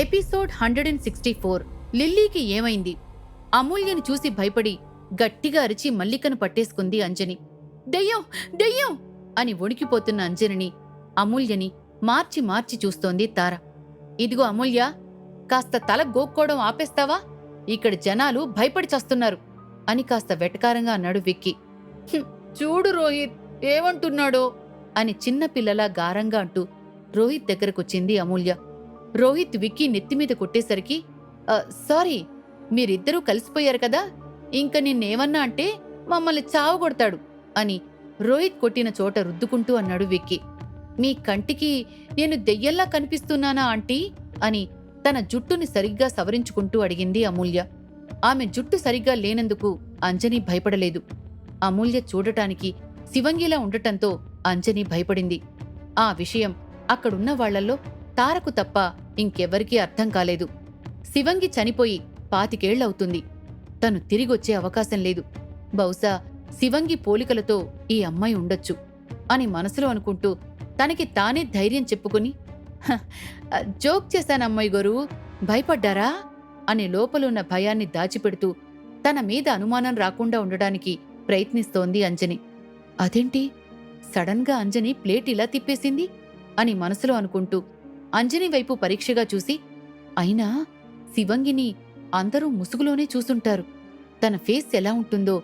Episode 164 లిల్లీకి ఏమైంది? అమూల్యని చూసి భయపడి గట్టిగా అరిచి మల్లికను పట్టేసుకుంది అంజని. దెయ్యం దెయ్యం అని వణికిపోతున్న అంజనిని, అమూల్యని మార్చి మార్చి చూస్తోంది తార. ఇదిగో అమూల్య, కాస్త తల గోక్కోవడం ఆపేస్తావా? ఇక్కడ జనాలు భయపడి చస్తున్నారు అని కాస్త వెటకారంగా అన్నాడు విక్కీ. చూడు రోహిత్ ఏమంటున్నాడో అని చిన్నపిల్లలా గారంగా అంటూ రోహిత్ దగ్గరకొచ్చింది అమూల్య. రోహిత్ విక్కీ నెత్తిమీద కొట్టేసరికి, సారీ, మీరిద్దరూ కలిసిపోయారు కదా, ఇంక నిన్నేమన్నా అంటే మమ్మల్ని చావగొడతాడు అని రోహిత్ కొట్టిన చోట రుద్దుకుంటూ అన్నాడు విక్కీ. మీ కంటికి నేను దెయ్యంలా కనిపిస్తున్నానా ఆంటీ అని తన జుట్టుని సరిగ్గా సవరించుకుంటూ అడిగింది అమూల్య. ఆమె జుట్టు సరిగ్గా లేనందుకు అంజని భయపడలేదు. అమూల్య చూడటానికి శివంగిలా ఉండటంతో అంజని భయపడింది. ఆ విషయం అక్కడున్న వాళ్లల్లో తారకు తప్ప ఇంకెవ్వరికీ అర్థం కాలేదు. శివంగి చనిపోయి 25 ఏళ్లవుతుంది. తను తిరిగొచ్చే అవకాశం లేదు. బహుశా శివంగి పోలికలతో ఈ అమ్మాయి ఉండొచ్చు అని మనసులో అనుకుంటూ తనకి తానే ధైర్యం చెప్పుకుని, జోక్ చేశానమ్మాయి గోరు, భయపడ్డారా అని లోపలున్న భయాన్ని దాచిపెడుతూ తన మీద అనుమానం రాకుండా ఉండడానికి ప్రయత్నిస్తోంది అంజని. అదేంటి సడన్గా అంజని ప్లేట్ ఇలా తిప్పేసింది అని మనసులో అనుకుంటూ అంజని వైపు పరీక్షగా చూసి, అయినా శివంగిని అందరూ ముసుగులోనే చూసుంటారు. తన ఫేస్ ఎలా ఉంటుందో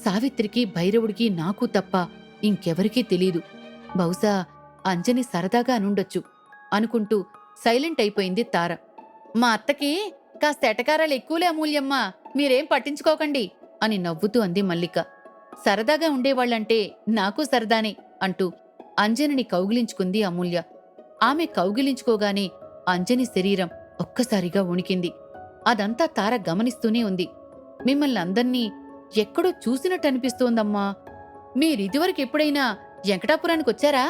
సావిత్రికి, భైరవుడికి, నాకు తప్ప ఇంకెవరికీ తెలీదు. బహుశా అంజని సరదాగా అనుండొచ్చు అనుకుంటూ సైలెంట్ అయిపోయింది తార. మా అత్తకి కాస్త ఎటకారాలు ఎక్కువలే అమూల్యమ్మా, మీరేం పట్టించుకోకండి అని నవ్వుతూ అంది మల్లిక. సరదాగా ఉండేవాళ్లంటే నాకు సరదానే అంటూ అంజనిని కౌగిలించుకుంది అమూల్య. ఆమె కౌగిలించుకోగానే అంజని శరీరం ఒక్కసారిగా వణికింది. అదంతా తార గమనిస్తూనే ఉంది. మిమ్మల్ని అందర్నీ ఎక్కడో చూసినట్టనిపిస్తోందమ్మా, మీరిదివరకెప్పుడైనా వెంకటాపురానికొచ్చారా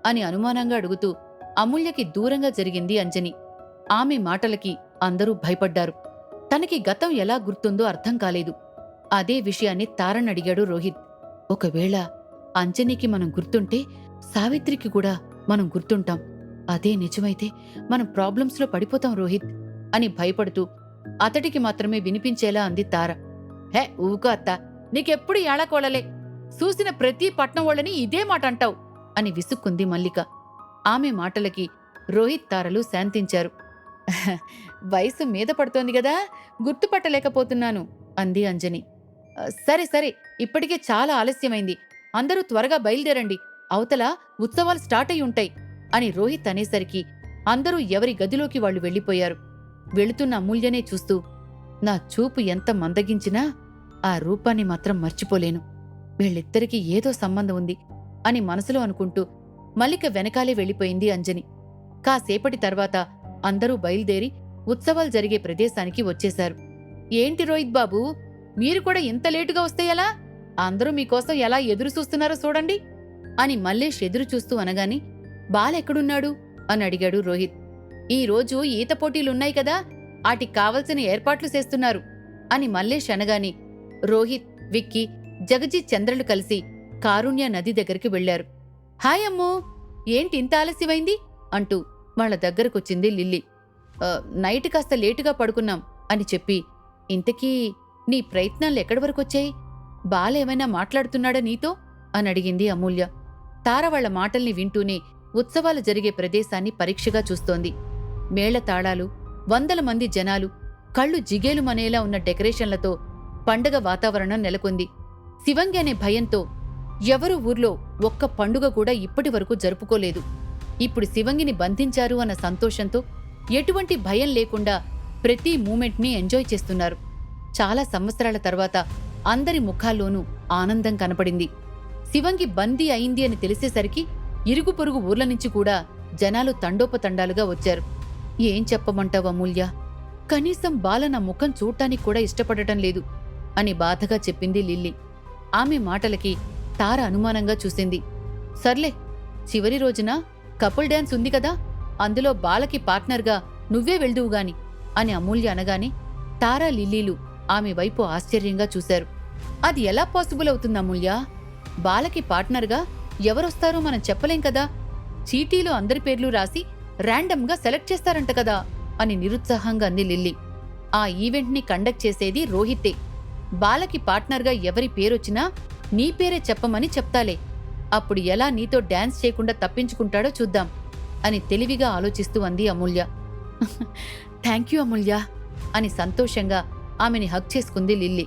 అని అనుమానంగా అడుగుతూ అమూల్యకి దూరంగా జరిగింది అంజని. ఆమె మాటలకి అందరూ భయపడ్డారు. తనకి గతం ఎలా గుర్తుందో అర్థం కాలేదు. అదే విషయాన్ని తారనడిగాడు రోహిత్. ఒకవేళ అంజనికి మనం గుర్తుంటే సావిత్రికి కూడా మనం గుర్తుంటాం. అదే నిజమైతే మనం ప్రాబ్లమ్స్లో పడిపోతాం రోహిత్ అని భయపడుతూ అతడికి మాత్రమే వినిపించేలా అంది తార. హే ఊకో అత్త, నీకెప్పుడు ఏళకోళలే, చూసిన ప్రతి పట్నం వాళ్ళని ఇదే మాట అంటావు అని విసుక్కుంది మల్లిక. ఆమె మాటలకి రోహిత్, తారలు శాంతించారు. వయసు మీద పడుతోంది గదా, గుర్తుపట్టలేకపోతున్నాను అంది అంజని. సరే సరే, ఇప్పటికే చాలా ఆలస్యమైంది, అందరూ త్వరగా బయలుదేరండి, అవతల ఉత్సవాలు స్టార్ట్ అయి ఉంటాయి అని రోహిత్ అనేసరికి అందరూ ఎవరి గదిలోకి వాళ్లు వెళ్లిపోయారు. వెళుతున్న అమూల్యనే చూస్తూ, నా చూపు ఎంత మందగించినా ఆ రూపాన్ని మాత్రం మర్చిపోలేను, వీళ్ళిద్దరికీ ఏదో సంబంధం ఉంది అని మనసులో అనుకుంటూ మల్లిక వెనకాలే వెళ్లిపోయింది అంజని. కాసేపటి తర్వాత అందరూ బయలుదేరి ఉత్సవాలు జరిగే ప్రదేశానికి వచ్చేశారు. ఏంటి రోహిత్ బాబూ, మీరు కూడా ఇంత లేటుగా వస్తే ఎలా? అందరూ మీకోసం ఎలా ఎదురు చూస్తున్నారో చూడండి అని మల్లేష్ ఎదురు చూస్తూ అనగాని, బాలెక్కడున్నాడు అని అడిగాడు రోహిత్. ఈరోజు ఈత పోటీలున్నాయి కదా, వాటికి కావలసిన ఏర్పాట్లు చేస్తున్నారు అని మల్లేష్ అనగాని రోహిత్, విక్కీ, జగజిత్, చంద్రలు కలిసి కారుణ్య నది దగ్గరికి వెళ్లారు. హాయ్ అమ్మో, ఏంటి ఇంత ఆలస్యమైంది అంటూ వాళ్ల దగ్గరకొచ్చింది లిల్లీ. నైట్ కాస్త లేటుగా పడుకున్నాం అని చెప్పి, ఇంతకీ నీ ప్రయత్నాలు ఎక్కడి వరకొచ్చాయి? బాలేమైనా మాట్లాడుతున్నాడా నీతో అని అడిగింది అమూల్య. తార వాళ్ల మాటల్ని వింటూనే ఉత్సవాలు జరిగే ప్రదేశాన్ని పరీక్షగా చూస్తోంది. మేళతాళాలు, 100 మంది జనాలు, కళ్ళు జిగేలుమనేలా ఉన్న డెకరేషన్లతో పండగ వాతావరణం నెలకొంది. శివంగి అనే భయంతో ఎవరూ ఊర్లో ఒక్క పండుగ కూడా ఇప్పటివరకు జరుపుకోలేదు. ఇప్పుడు శివంగిని బంధించారు అన్న సంతోషంతో ఎటువంటి భయం లేకుండా ప్రతి మూమెంట్ని ఎంజాయ్ చేస్తున్నారు. చాలా సంవత్సరాల తర్వాత అందరి ముఖాల్లోనూ ఆనందం కనపడింది. శివంగి బందీ అయింది అని తెలిసేసరికి ఇరుగు పొరుగు ఊర్ల నుంచి కూడా జనాలు తండోపతండాలుగా వచ్చారు. ఏం చెప్పమంటావు అమూల్య, కనీసం బాల నా ముఖం చూడటానికి కూడా ఇష్టపడటం లేదు అని బాధగా చెప్పింది లిల్లీ. ఆమె మాటలకి తార అనుమానంగా చూసింది. సర్లే, చివరి రోజున కపుల్ డాన్స్ ఉంది కదా, అందులో బాలకి పార్ట్నర్గా నువ్వే వెళ్దువుగాని అని అమూల్య అనగానే తారా, లిల్లీలు ఆమె వైపు ఆశ్చర్యంగా చూశారు. అది ఎలా పాసిబుల్ అవుతుంది అమూల్య? బాలకి పార్ట్నర్గా ఎవరొస్తారో మనం చెప్పలేం కదా, చీటీలో అందరి పేర్లు రాసి ర్యాండమ్గా సెలెక్ట్ చేస్తారంట కదా అని నిరుత్సాహంగా అంది లిల్లీ. ఆ ఈవెంట్ని కండక్ట్ చేసేది రోహితే. బాలకి పార్ట్నర్గా ఎవరి పేరొచ్చినా నీ పేరే చెప్పమని చెప్తాలే. అప్పుడు ఎలా నీతో డాన్స్ చేయకుండా తప్పించుకుంటాడో చూద్దాం అని తెలివిగా ఆలోచిస్తూ అంది అమూల్య. థ్యాంక్యూ అమూల్య అని సంతోషంగా ఆమెని హగ్ చేసుకుంది లిల్లీ.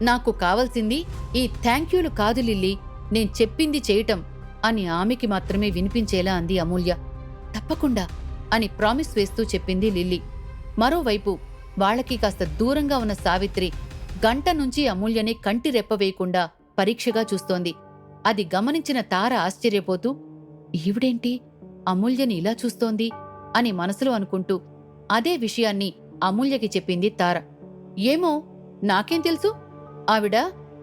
నాకు కావలసింది ఈ థ్యాంక్యూలు కాదు లిల్లీ, నేను చెప్పింది చేయటం అని ఆమెకి మాత్రమే వినిపించేలా అంది అమూల్య. తప్పకుండా అని ప్రామిస్ వేస్తూ చెప్పింది లిల్లీ. మరోవైపు వాళ్లకి కాస్త దూరంగా ఉన్న సావిత్రి గంట నుంచి అమూల్యని కంటి రెప్పవేయకుండా పరీక్షగా చూస్తోంది. అది గమనించిన తార ఆశ్చర్యపోతూ, ఈవిడేంటి అమూల్యని ఇలా చూస్తోంది అని మనసులో అనుకుంటూ అదే విషయాన్ని అమూల్యకి చెప్పింది తార. ఏమో నాకేం తెలుసు, ఆవిడ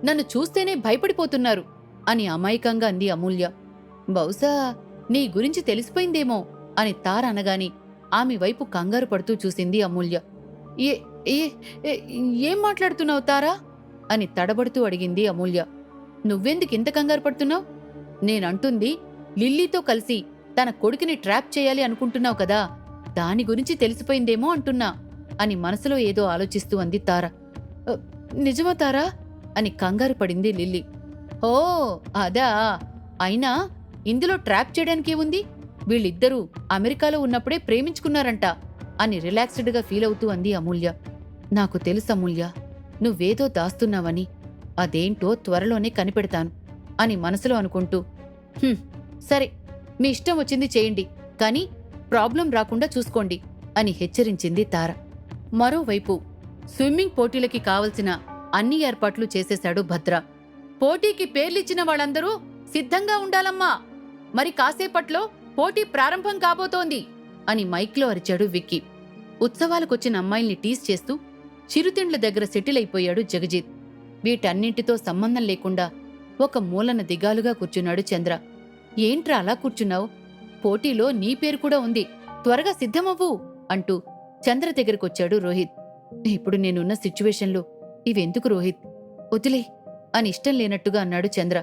నన్ను చూస్తేనే భయపడిపోతున్నారు అని అమాయకంగా అంది అమూల్య. బహుశా నీ గురించి తెలిసిపోయిందేమో అని తార అనగాని ఆమె వైపు కంగారు పడుతూ చూసింది అమూల్య. ఏ ఏం మాట్లాడుతున్నావు తారా అని తడబడుతూ అడిగింది అమూల్య. నువ్వెందుకింత కంగారు పడుతున్నావు? నేనంటుంది లిల్లీతో కలిసి తన కొడుకుని ట్రాప్ చేయాలి అనుకుంటున్నావు కదా, దాని గురించి తెలిసిపోయిందేమో అంటున్నా అని మనసులో ఏదో ఆలోచిస్తూ అంది తార. నిజమా తారా అని కంగారు పడింది లిల్లీ. ఓ అదా, అయినా ఇందులో ట్రాప్ చేయడానికేముంది, వీళ్ళిద్దరూ అమెరికాలో ఉన్నప్పుడే ప్రేమించుకున్నారంట అని రిలాక్స్డ్గా ఫీల్ అవుతూ అంది అమూల్య. నాకు తెలుసు అమూల్య, నువ్వేదో దాస్తున్నావని, అదేంటో త్వరలోనే కనిపెడతాను అని మనసులో అనుకుంటూ, సరే మీ ఇష్టం వచ్చింది చేయండి, కానీ ప్రాబ్లం రాకుండా చూసుకోండి అని హెచ్చరించింది తార. మరోవైపు స్విమ్మింగ్ పోటీలకి కావలసిన అన్ని ఏర్పాట్లు చేసేశాడు భద్ర. పోటీకి పేర్లిచ్చిన వాళ్ళందరూ సిద్ధంగా ఉండాలమ్మా, మరి కాసేపట్లో పోటీ ప్రారంభం కాబోతోంది అని మైక్లో అరిచాడు విక్కీ. ఉత్సవాలకొచ్చిన అమ్మాయిల్ని టీస్ చేస్తూ చిరుతిండ్ల దగ్గర సెటిల్ అయిపోయాడు జగజిత్. వీటన్నింటితో సంబంధం లేకుండా ఒక మూలన దిగాలుగా కూర్చున్నాడు చంద్ర. ఏంట్రా అలా కూర్చున్నావు? పోటీలో నీ పేరు కూడా ఉంది, త్వరగా సిద్ధమవ్వు అంటూ చంద్ర దగ్గరకొచ్చాడు రోహిత్. ఇప్పుడు నేనున్న సిచ్యువేషన్లో ఇవెందుకు రోహిత్, వదిలే అని ఇష్టం లేనట్టుగా అన్నాడు చంద్ర.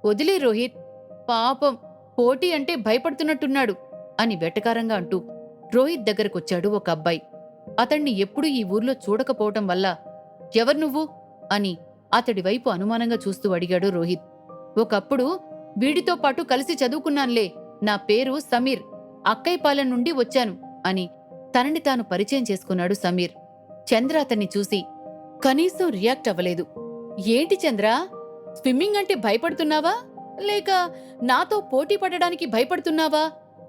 వదిలే రోహిత్, పాపం పోటీ అంటే భయపడుతున్నట్టున్నాడు అని వెటకారంగా అంటూ రోహిత్ దగ్గరకొచ్చాడు ఒక అబ్బాయి. అతణ్ణి ఎప్పుడూ ఈ ఊర్లో చూడకపోవటం వల్ల ఎవరు నువ్వు అని అతడి వైపు అనుమానంగా చూస్తూ అడిగాడు రోహిత్. ఒకప్పుడు వీడితో పాటు కలిసి చదువుకున్నాన్లే, నా పేరు సమీర్, అక్కైపాలెం నుండి వచ్చాను అని తనని తాను పరిచయం చేసుకున్నాడు సమీర్. చంద్ర అతన్ని చూసి కనీసం రియాక్ట్ అవ్వలేదు. ఏంటి చంద్ర, స్విమ్మింగ్ అంటే భయపడుతున్నావా లేక నాతో పోటీ పడడానికి భయపడుతున్నావా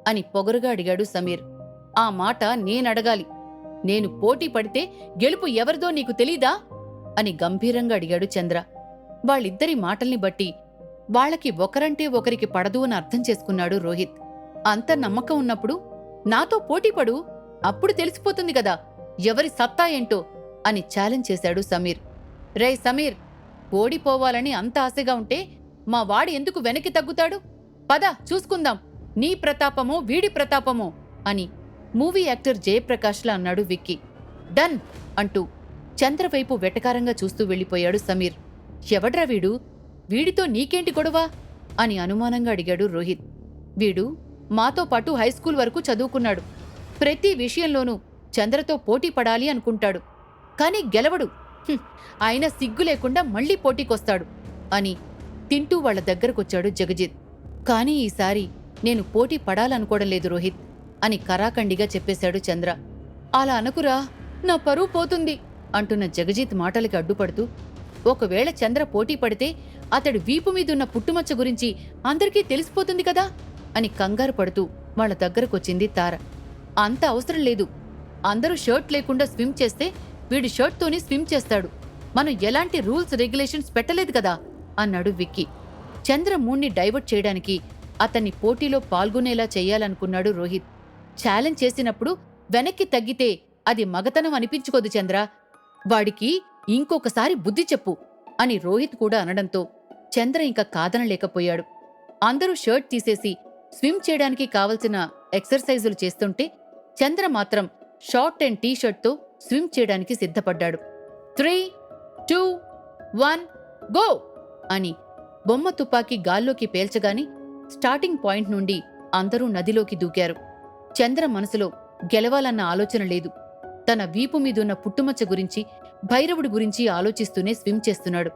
అని పొగరుగా అడిగాడు సమీర్. ఆ మాట నేనడగాలి, నేను పోటీ పడితే గెలుపు ఎవరిదో నీకు తెలీదా అని గంభీరంగా అడిగాడు చంద్ర. వాళ్ళిద్దరి మాటల్ని బట్టి వాళ్లకి ఒకరంటే ఒకరికి పడదు అని అర్థం చేసుకున్నాడు రోహిత్. అంత నమ్మకం ఉన్నప్పుడు నాతో పోటీపడు, అప్పుడు తెలిసిపోతుంది కదా ఎవరి సత్తా ఏంటో అని ఛాలెంజ్ చేశాడు సమీర్. రే సమీర్, ఓడిపోవాలని అంత ఆశగా ఉంటే మా వాడి ఎందుకు వెనక్కి తగ్గుతాడు? పద చూసుకుందాం, నీ ప్రతాపమో వీడి ప్రతాపమో అని మూవీ యాక్టర్ జయప్రకాష్లా అన్నాడు విక్కీ. డన్ అంటూ చంద్రవైపు వెటకారంగా చూస్తూ వెళ్ళిపోయాడు సమీర్. ఎవడ్రా వీడు, వీడితో నీకేంటి గొడవ అని అనుమానంగా అడిగాడు రోహిత్. వీడు మాతో పాటు హైస్కూల్ వరకు చదువుకున్నాడు, ప్రతి విషయంలోనూ చంద్రతో పోటీ పడాలి అనుకుంటాడు, కానీ గెలవడు, అయినా సిగ్గు లేకుండా మళ్లీ పోటీకొస్తాడు అని తింటూ వాళ్ల దగ్గరకొచ్చాడు జగజిత్. కానీ ఈసారి నేను పోటీ పడాలనుకోవడం లేదు రోహిత్ అని కరాఖండిగా చెప్పేశాడు చంద్ర. అలా అనుకురా, నా పరువు పోతుంది అంటున్న జగజిత్ మాటలకి అడ్డుపడుతూ, ఒకవేళ చంద్ర పోటీ పడితే అతడి వీపు మీదున్న పుట్టుమచ్చ గురించి అందరికీ తెలిసిపోతుంది కదా అని కంగారు పడుతూ వాళ్ల దగ్గరకొచ్చింది తార. అంత అవసరం లేదు, అందరూ షర్ట్ లేకుండా స్విమ్ చేస్తే వీడి షర్ట్తోనే స్విమ్ చేస్తాడు, మనం ఎలాంటి రూల్స్ రెగ్యులేషన్స్ పెట్టలేదు కదా అన్నాడు విక్కీ. చంద్ర మూడ్ని డైవర్ట్ చేయడానికి అతన్ని పోటీలో పాల్గొనేలా చెయ్యాలనుకున్నాడు రోహిత్. ఛాలెంజ్ చేసినప్పుడు వెనక్కి తగ్గితే అది మగతనం అనిపించుకోదు చంద్ర, వాడికి ఇంకొకసారి బుద్ధి చెప్పు అని రోహిత్ కూడా అనడంతో చంద్ర ఇంకా కాదనలేకపోయాడు. అందరూ షర్ట్ తీసేసి స్విమ్ చేయడానికి కావలసిన ఎక్సర్సైజులు చేస్తుంటే చంద్ర మాత్రం షార్ట్ అండ్ టీషర్ట్తో స్విమ్ చేయడానికి సిద్ధపడ్డాడు. 3, 2, 1 గో అని బొమ్మ తుపాకీ గాల్లోకి పేల్చగాని స్టార్టింగ్ పాయింట్ నుండి అందరూ నదిలోకి దూకారు. చంద్ర మనసులో గెలవాలన్న ఆలోచన లేదు. తన వీపు మీదున్న పుట్టుమచ్చ గురించి, భైరవుడి గురించి ఆలోచిస్తూనే స్విమ్ చేస్తున్నాడు.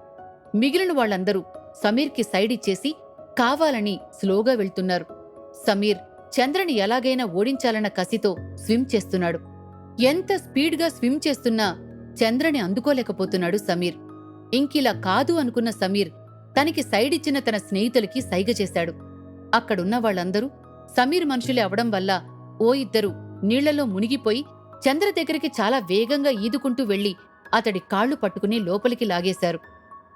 మిగిలిన వాళ్లందరూ సమీర్కి సైడ్ ఇచ్చేసి కావాలని స్లోగా వెళ్తున్నారు. సమీర్ చంద్రని ఎలాగైనా ఓడించాలన్న కసితో స్విమ్ చేస్తున్నాడు. ఎంత స్పీడ్గా స్విమ్ చేస్తున్నా చంద్రని అందుకోలేకపోతున్నాడు సమీర్. ఇంకిలా కాదు అనుకున్న సమీర్ తనకి సైడ్ ఇచ్చిన తన స్నేహితులకి సైగ చేశాడు. అక్కడున్న వాళ్లందరూ సమీర్ మనుషులే అవడం వల్ల ఓ ఇద్దరు నీళ్లలో మునిగిపోయి చంద్ర దగ్గరికి చాలా వేగంగా ఈదుకుంటూ వెళ్లి అతడి కాళ్లు పట్టుకుని లోపలికి లాగేశారు.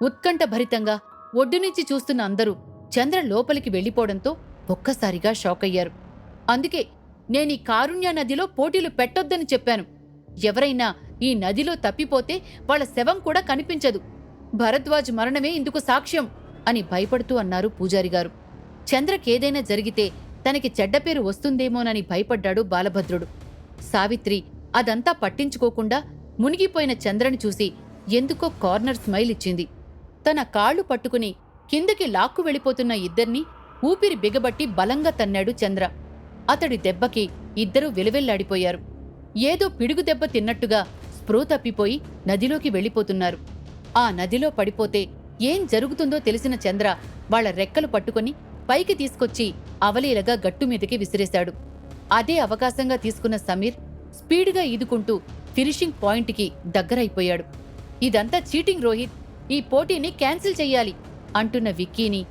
ఉత్కంఠభరితంగా ఒడ్డునుంచి చూస్తున్న అందరూ చంద్ర లోపలికి వెళ్లిపోవడంతో ఒక్కసారిగా షాకయ్యారు. అందుకే నేనీ కారుణ్య నదిలో పోటీలు పెట్టొద్దని చెప్పాను. ఎవరైనా ఈ నదిలో తప్పిపోతే వాళ్ల శవం కూడా కనిపించదు. భరద్వాజ్ మరణమే ఇందుకు సాక్ష్యం అని భయపడుతూ అన్నారు పూజారిగారు. చంద్రకేదైనా జరిగితే తనకి చెడ్డపేరు వస్తుందేమోనని భయపడ్డాడు బాలభద్రుడు. సావిత్రి అదంతా పట్టించుకోకుండా మునిగిపోయిన చంద్రని చూసి ఎందుకో కార్నర్ స్మైల్ ఇచ్చింది. తన కాళ్లు పట్టుకుని కిందకి లాక్కు వెళ్ళిపోతున్న ఇద్దర్నీ ఊపిరి బిగబట్టి బలంగా తన్నాడు చంద్ర. అతడి దెబ్బకి ఇద్దరూ విలవెల్లాడిపోయారు. ఏదో పిడుగు దెబ్బ తిన్నట్టుగా స్పృహ తప్పిపోయి నదిలోకి వెళ్ళిపోతున్నారు. ఆ నదిలో పడిపోతే ఏం జరుగుతుందో తెలిసిన చంద్ర వాళ్ల రెక్కలు పట్టుకుని పైకి తీసుకొచ్చి అవలీలగా గట్టుమీదకి విసిరేశాడు. అదే అవకాశంగా తీసుకున్న సమీర్ స్పీడ్గా ఈదుకుంటూ ఫినిషింగ్ పాయింట్కి దగ్గరైపోయాడు. ఇదంతా చీటింగ్ రోహిత్, ఈ పోటీని క్యాన్సిల్ చెయ్యాలి అంటున్న విక్కీని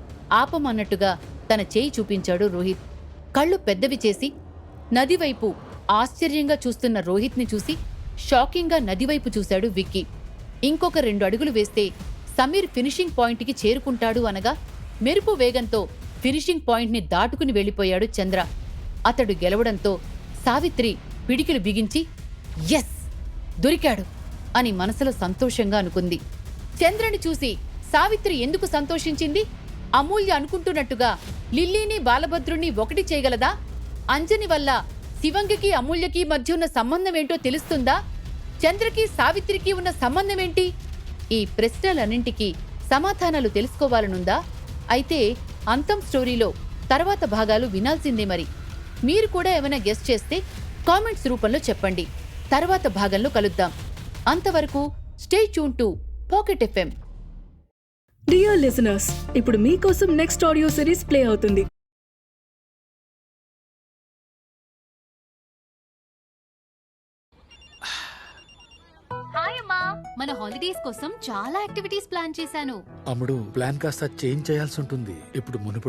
ఆపమన్నట్టుగా తన చేయి చూపించాడు రోహిత్. కళ్ళు పెద్దవి చేసి నదివైపు ఆశ్చర్యంగా చూస్తున్న రోహిత్ని చూసి షాకింగ్గా నదివైపు చూశాడు విక్కీ. ఇంకొక 2 అడుగులు వేస్తే సమీర్ ఫినిషింగ్ పాయింట్కి చేరుకుంటాడు అనగా మెరుపు వేగంతో ఫినిషింగ్ పాయింట్ని దాటుకుని వెళ్లిపోయాడు చంద్ర. అతడు గెలవడంతో సావిత్రి పిడికిలు బిగించి ఎస్, దొరికాడు అని మనసులో సంతోషంగా అనుకుంది. చంద్రని చూసి సావిత్రి ఎందుకు సంతోషించింది? అమూల్య అనుకుంటున్నట్టుగా లిల్లీని బాలభద్రుణ్ణి ఒకటి చేయగలదా? అంజని వల్ల శివంగికి అమూల్యకి మధ్య ఉన్న సంబంధమేంటో తెలుస్తుందా? చంద్రకి సావిత్రికి ఉన్న సంబంధమేంటి? ఈ ప్రశ్నలన్నింటికీ సమాధానాలు తెలుసుకోవాలనుందా? అయితే అంతం స్టోరీలో తర్వాత భాగాలు వినాల్సిందే. మరి మీరు కూడా ఏమైనా గెస్ చేస్తే కామెంట్స్ రూపంలో చెప్పండి. తర్వాత భాగంలో కలుద్దాం. అంతవరకు stay tune to pocket FM. Dear listeners, ఇప్పుడు మీకోసం నెక్స్ట్ ఆడియో సిరీస్ ప్లే అవుతుంది. హాయ్ అమ్మా, మన హాలిడేస్ కోసం చాలా యాక్టివిటీస్ ప్లాన్ చేశాను. అమ్ముడు, ప్లాన్ కాస్త చేంజ్ చేయాల్సి ఉంటుంది. ఇప్పుడు మునుపు